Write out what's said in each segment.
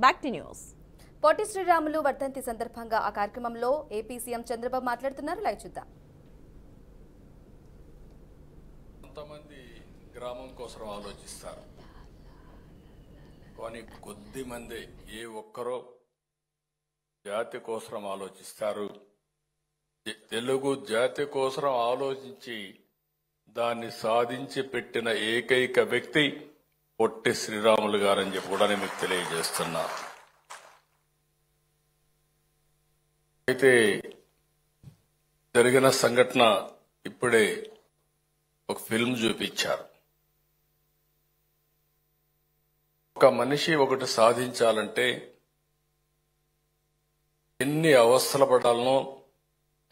Back to news. Potti Sriramulu వర్ధంతి సందర్భంగా ఆ కార్యక్రమంలో ఏపీ సీఎం చంద్రబాబు మాట్లాడుతున్నారు. లైవ్ చూద్దాం. కొంతమంది గ్రామం కోసం ఆలోచిస్తారు, కానీ కొద్ది మంది ఏ ఒక్కరో జాతి కోసం ఆలోచిస్తారు. తెలుగు జాతి కోసం ఆలోచించి దాన్ని సాధించి పెట్టిన ఏకైక వ్యక్తి పొట్టి శ్రీరాములు గారని చెప్పి కూడా నేను మీకు తెలియజేస్తున్నా. అయితే జరిగిన సంఘటన ఇప్పుడే ఒక ఫిల్మ్ చూపించారు. ఒక మనిషి ఒకటి సాధించాలంటే ఎన్ని అవస్థలు పడాలనో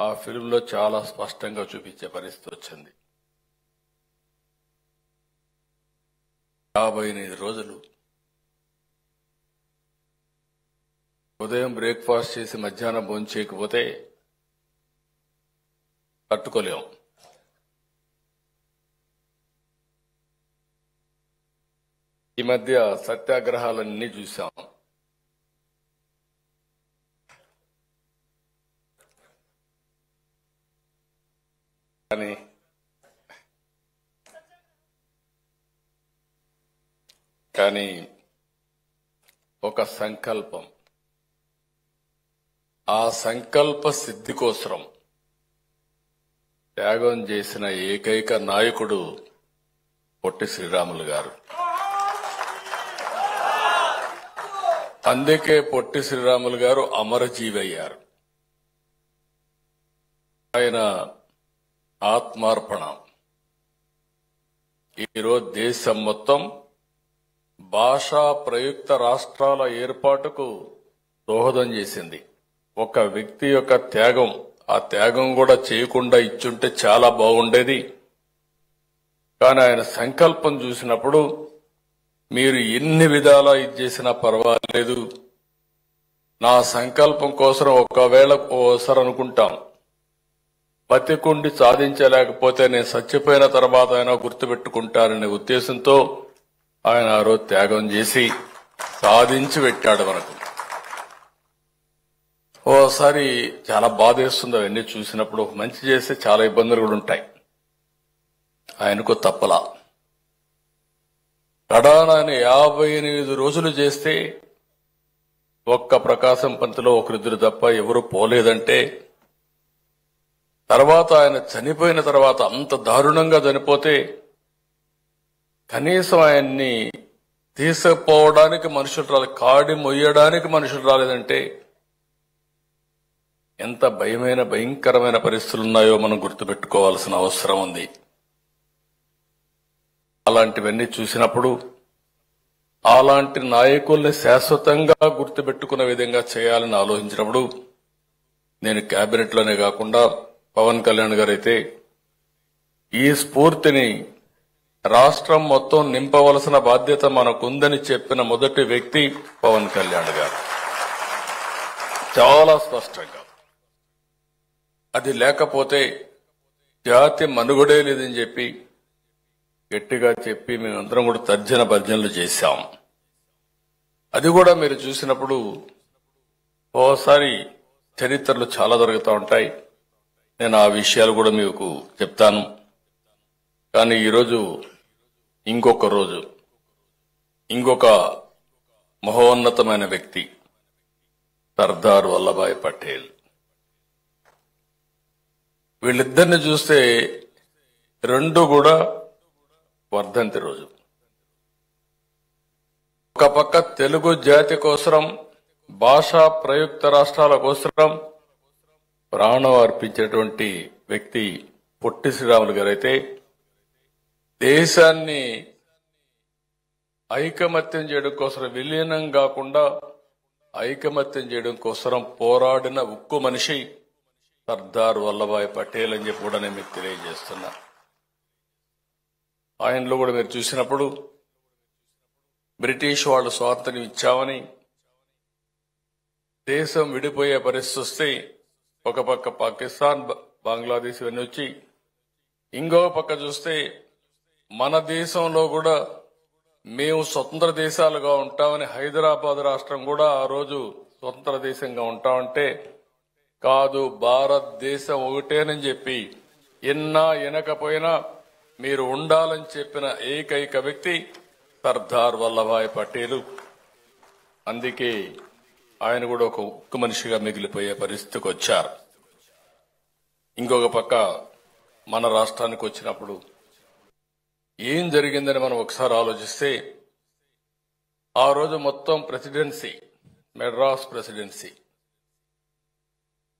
ఆ ఫిల్మ్లో చాలా స్పష్టంగా చూపించే పరిస్థితి వచ్చింది. 58 రోజులు ఉదయం బ్రేక్ఫాస్ట్ చేసి మధ్యాహ్నం భోజనం చేయకపోతే తట్టుకోలేం. ఈ మధ్య సత్యాగ్రహాలన్నీ చూశాం. కానీ ఒక సంకల్పం, ఆ సంకల్ప సిద్ధి కోసం త్యాగం చేసిన ఏకైక నాయకుడు పొట్టి శ్రీరాములు గారు. అందుకే పొట్టి శ్రీరాములు గారు అమరజీవి అయ్యారు. ఆయన ఆత్మార్పణ ఈరోజు దేశం మొత్తం భాషా ప్రయుక్త రాష్ట్రాల ఏర్పాటుకు దోహదం చేసింది. ఒక వ్యక్తి యొక్క త్యాగం, ఆ త్యాగం కూడా చేయకుండా ఇచ్చుంటే చాలా బాగుండేది. కానీ ఆయన సంకల్పం చూసినప్పుడు మీరు ఎన్ని విధాలా ఇది చేసినా పర్వాలేదు, నా సంకల్పం కోసం ఒకవేళ ఓసారి అనుకుంటాం, బతికుండి సాధించలేకపోతే నేను చచ్చిపోయిన తర్వాత ఆయన గుర్తుపెట్టుకుంటారనే ఉద్దేశంతో ఆయన ఆ రోజు త్యాగం చేసి సాధించి పెట్టాడు మనకు. ఓసారి చాలా బాధేస్తుంది అవన్నీ చూసినప్పుడు. మంచి చేస్తే చాలా ఇబ్బందులు కూడా ఉంటాయి. ఆయనకు తప్పలా కడానాన్ని 58 రోజులు చేస్తే ఒక్క ప్రకాశం పంతులో ఒకరిద్దరు తప్ప ఎవరు పోలేదంటే, తర్వాత ఆయన చనిపోయిన తర్వాత అంత దారుణంగా చనిపోతే కనీసం ఆయన్ని తీసుకుపోవడానికి మనుషులు రాలేదు, కాడి మొయ్యడానికి మనుషులు రాలేదంటే ఎంత భయంకరమైన పరిస్థితులు ఉన్నాయో మనం గుర్తుపెట్టుకోవాల్సిన అవసరం ఉంది. అలాంటివన్నీ చూసినప్పుడు అలాంటి నాయకుల్ని శాశ్వతంగా గుర్తుపెట్టుకున్న విధంగా చేయాలని ఆలోచించినప్పుడు నేను కేబినెట్ లోనే కాకుండా పవన్ కళ్యాణ్ గారైతే ఈ స్ఫూర్తిని రాష్ట్రం మొత్తం నింపవలసిన బాధ్యత మనకుందని చెప్పిన మొదటి వ్యక్తి పవన్ కళ్యాణ్ గారు. చాలా స్పష్టంగా అది లేకపోతే జాతి మనుగడే లేదని చెప్పి గట్టిగా చెప్పి మేమందరం కూడా తర్జన భర్జనలు చేశాం. అది కూడా మీరు చూసినప్పుడు ఓసారి చరిత్రలు చాలా జరుగుతూ ఉంటాయి. నేను ఆ విషయాలు కూడా మీకు చెప్తాను. కానీ ఈరోజు ఇంకొక రోజు, ఇంకొక మహోన్నతమైన వ్యక్తి సర్దార్ వల్లభాయ్ పటేల్. వీళ్ళిద్దరిని చూస్తే రెండు కూడా వర్ధంతి రోజు. ఒక పక్క తెలుగు జాతి కోసం, భాషా ప్రయుక్త రాష్ట్రాల కోసం ప్రాణం అర్పించేటువంటి వ్యక్తి పొట్టి శ్రీరాములు గారైతే దేశాన్ని ఐకమత్యం చేయడం కోసం, విలీనం కాకుండా ఐకమత్యం చేయడం కోసం పోరాడిన ఉక్కు మనిషి సర్దార్ వల్లభాయ్ పటేల్ అని చెప్పి కూడా నేను మీకు తెలియజేస్తున్నా. ఆయనలో కూడా మీరు చూసినప్పుడు బ్రిటిష్ వాళ్ళు స్వాతంత్ర్యం ఇచ్చామని దేశం విడిపోయే పరిస్థితి వస్తే ఒక పక్క పాకిస్తాన్, బంగ్లాదేశ్ ఇవన్నీ వచ్చి, ఇంకో పక్క చూస్తే మన దేశంలో కూడా మేము స్వతంత్ర దేశాలుగా ఉంటామని హైదరాబాద్ రాష్ట్రం కూడా ఆ రోజు స్వతంత్ర దేశంగా ఉంటామంటే కాదు, భారతదేశం ఒకటేనని చెప్పి ఎన్నా ఎనకపోయినా మీరు ఉండాలని చెప్పిన ఏకైక వ్యక్తి సర్దార్ వల్లభాయ్ పటేల్. అందుకే ఆయన కూడా ఒక ఉక్కు మనిషిగా మిగిలిపోయే పరిస్థితికి వచ్చారు. ఇంకొక పక్క మన రాష్ట్రానికి వచ్చినప్పుడు ఏం జరిగిందని మనం ఒకసారి ఆలోచిస్తే, ఆ రోజు మొత్తం ప్రెసిడెన్సీ మెడ్రాస్ ప్రెసిడెన్సీ,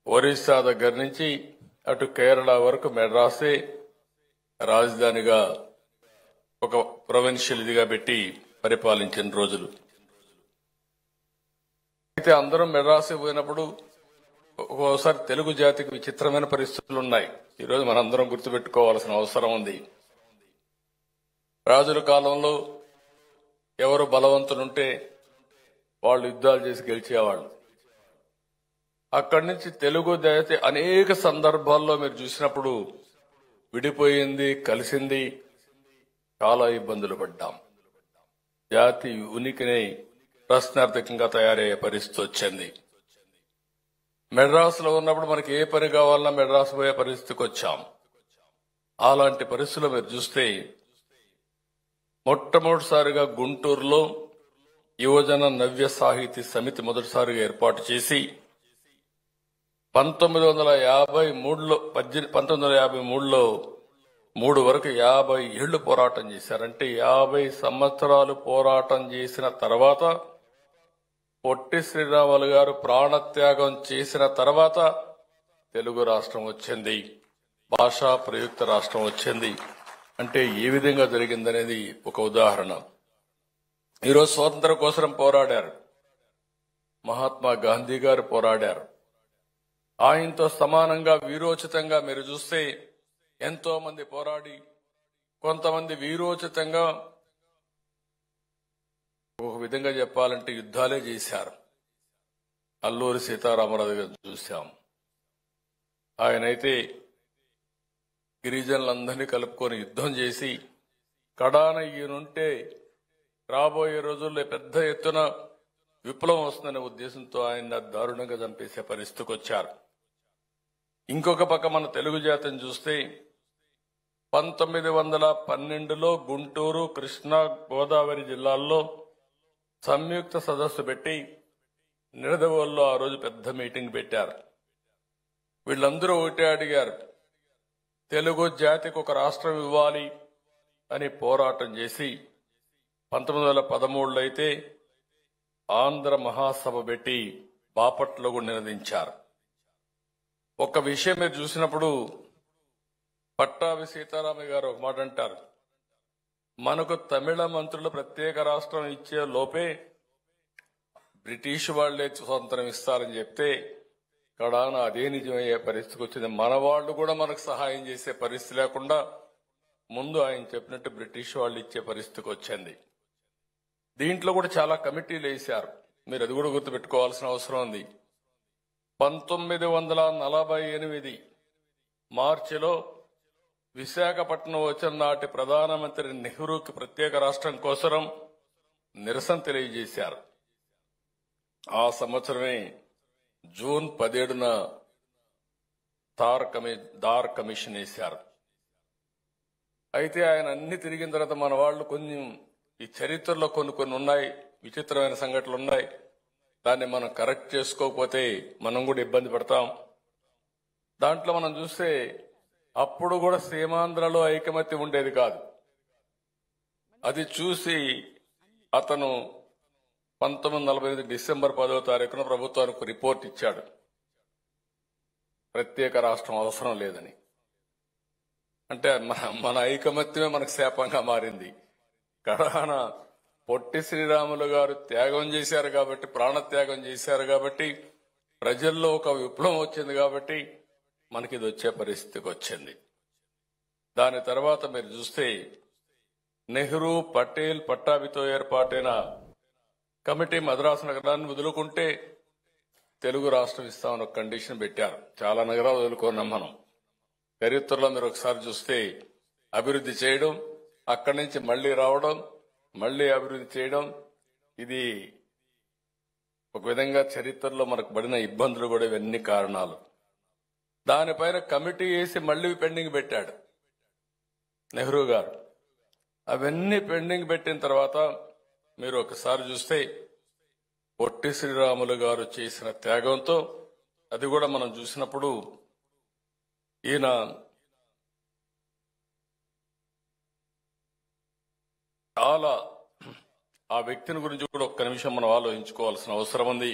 ఒరిస్సా దగ్గర నుంచి అటు కేరళ వరకు మెడ్రాసే రాజధానిగా ఒక ప్రొవిన్షియల్ ఇదిగా పెట్టి పరిపాలించిన రోజులు. అయితే అందరం మెడ్రాస్ పోయినప్పుడు ఒక్కోసారి తెలుగు జాతికి విచిత్రమైన పరిస్థితులు ఉన్నాయి. ఈరోజు మనందరం గుర్తుపెట్టుకోవాల్సిన అవసరం ఉంది. రాజుల కాలంలో ఎవరు బలవంతులుంటే వాళ్ళు యుద్ధాలు చేసి గెలిచేవాళ్ళు. అక్కడి నుంచి తెలుగు జాతి అనేక సందర్భాల్లో మీరు చూసినప్పుడు విడిపోయింది, కలిసింది, చాలా ఇబ్బందులు పడ్డాం. జాతి ఉనికిని ప్రశ్నార్థకంగా తయారయ్యే పరిస్థితి వచ్చింది. మెడ్రాస్ లో ఉన్నప్పుడు మనకి ఏ పని కావాలన్నా మెడ్రాస్ పోయే పరిస్థితికి వచ్చాం. అలాంటి పరిస్థితులు మీరు చూస్తే మొట్టమొదటిసారిగా గుంటూరులో యువజన నవ్య సాహితీ సమితి మొదటిసారిగా ఏర్పాటు చేసి 1953లో 3 వరకు 50 ఏళ్లు పోరాటం చేశారంటే 50 సంవత్సరాలు పోరాటం చేసిన తర్వాత పొట్టి శ్రీరాములు గారు ప్రాణత్యాగం చేసిన తర్వాత తెలుగు రాష్ట్రం వచ్చింది, భాషా ప్రయుక్త రాష్ట్రం వచ్చింది. అంటే ఏ విధంగా జరిగిందనేది ఒక ఉదాహరణ. ఈరోజు స్వాతంత్రం కోసం పోరాడారు, మహాత్మా గాంధీ గారు పోరాడారు. ఆయనతో సమానంగా వీరోచితంగా మీరు చూస్తే ఎంతో మంది పోరాడి, కొంతమంది వీరోచితంగా ఒక విధంగా చెప్పాలంటే యుద్ధాలే చేశారు. అల్లూరి సీతారామరాజు గారు చూశాం. ఆయనైతే గిరిజనులందరినీ కలుపుకొని యుద్ధం చేసి కడాన ఈయనుంటే రాబోయే రోజుల్లో పెద్ద ఎత్తున విప్లవం వస్తుందనే ఉద్దేశంతో ఆయన దారుణంగా చంపేసే పరిస్థితికి వచ్చారు. ఇంకొక పక్క మన తెలుగు జాతిని చూస్తే 1912లో గుంటూరు, కృష్ణా, గోదావరి జిల్లాల్లో సంయుక్త సదస్సు పెట్టి నిడదవోలులో ఆ రోజు పెద్ద మీటింగ్ పెట్టారు. వీళ్ళందరూ ఒకటే అడిగారు, తెలుగు జాతికి ఒక రాష్ట్రం ఇవ్వాలి అని పోరాటం చేసి 1913లో అయితే ఆంధ్ర మహాసభ పెట్టి బాపట్లో కూడా నినదించారు. ఒక విషయం మీరు చూసినప్పుడు పట్టాభి సీతారామయ్య గారు ఒక మాట అంటారు, మనకు తమిళ మంత్రులు ప్రత్యేక రాష్ట్రం ఇచ్చే లోపే బ్రిటిష్ వాళ్లే స్వతంత్రం ఇస్తారని చెప్తే కడాన అదే నిజమయ్యే పరిస్థితికి వచ్చింది. మన వాళ్ళు కూడా మనకు సహాయం చేసే పరిస్థితి లేకుండా ముందు ఆయన చెప్పినట్టు బ్రిటిష్ వాళ్ళు ఇచ్చే పరిస్థితికి వచ్చింది. దీంట్లో కూడా చాలా కమిటీలు వేశారు, మీరు అది కూడా గుర్తుపెట్టుకోవాల్సిన అవసరం ఉంది. 1948 మార్చిలో విశాఖపట్నం వచ్చిన నాటి ప్రధానమంత్రి నెహ్రూకి ప్రత్యేక రాష్ట్రం కోసం నిరసన తెలియజేశారు. ఆ సంవత్సరమే జూన్ 17న దార్ కమిషన్ వేశారు. అయితే ఆయన అన్ని తిరిగిన తర్వాత మన వాళ్ళు కొంచెం ఈ చరిత్రలో కొన్ని ఉన్నాయి, విచిత్రమైన సంఘటనలు ఉన్నాయి. దాన్ని మనం కరెక్ట్ చేసుకోకపోతే మనం కూడా ఇబ్బంది పడతాం. దాంట్లో మనం చూస్తే అప్పుడు కూడా సీమాంధ్రలో ఐకమత్యం ఉండేది కాదు. అది చూసి అతను 1948 డిసెంబర్ 10వ తారీఖున ప్రభుత్వానికి రిపోర్ట్ ఇచ్చాడు, ప్రత్యేక రాష్ట్రం అవసరం లేదని. అంటే మన ఐకమత్యమే మనకు శాపంగా మారింది. కడాన పొట్టి శ్రీరాములు గారు త్యాగం చేశారు కాబట్టి, ప్రాణత్యాగం చేశారు కాబట్టి, ప్రజల్లో ఒక విప్లవం వచ్చింది కాబట్టి మనకి ఇది వచ్చే పరిస్థితికి వచ్చింది. దాని తర్వాత మీరు చూస్తే నెహ్రూ, పటేల్, పట్టాభితో ఏర్పాటైన కమిటీ మద్రాసు నగరాన్ని వదులుకుంటే తెలుగు రాష్ట్రం ఇస్తామని ఒక కండిషన్ పెట్టారు. చాలా నగరాలు వదులుకున్నాం మనం. చరిత్రలో మీరు ఒకసారి చూస్తే అభివృద్ధి చేయడం, అక్కడి నుంచి మళ్లీ రావడం, మళ్లీ అభివృద్ధి చేయడం ఇది ఒక విధంగా చరిత్రలో మనకు పడిన ఇబ్బందులు కూడా ఇవన్నీ కారణాలు. దానిపైన కమిటీ వేసి మళ్లీ పెండింగ్ పెట్టాడు నెహ్రూ గారు. అవన్నీ పెండింగ్ పెట్టిన తర్వాత మీరు ఒకసారి చూస్తే పొట్టి శ్రీరాములు గారు చేసిన త్యాగంతో అది కూడా మనం చూసినప్పుడు ఈయన చాలా ఆ వ్యక్తిని గురించి కూడా ఒక్క నిమిషం మనం ఆలోచించుకోవాల్సిన అవసరం ఉంది.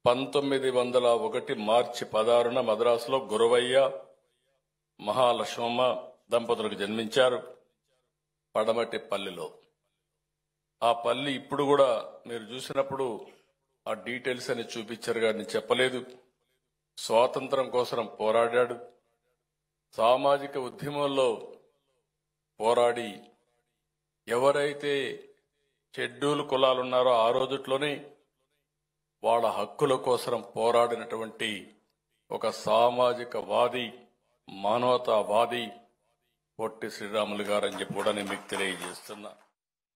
1901 మార్చి 16న మద్రాసులో గురవయ్య మహాలక్ష్మమ్మ దంపతులకు జన్మించారు పడమటి పల్లిలో. ఆ పల్లి ఇప్పుడు కూడా మీరు చూసినప్పుడు ఆ డీటెయిల్స్ అని చూపించారు కానీ చెప్పలేదు. స్వాతంత్రం కోసం పోరాడాడు. సామాజిక ఉద్యమంలో పోరాడి ఎవరైతే షెడ్యూల్ కులాలున్నారో ఆ రోజుట్లోనే వాళ్ళ హక్కుల కోసం పోరాడినటువంటి ఒక సామాజిక వాది, మానవతావాది పొట్టి శ్రీరాములు గారని చెప్పి కూడా నేను మీకు తెలియజేస్తున్నా.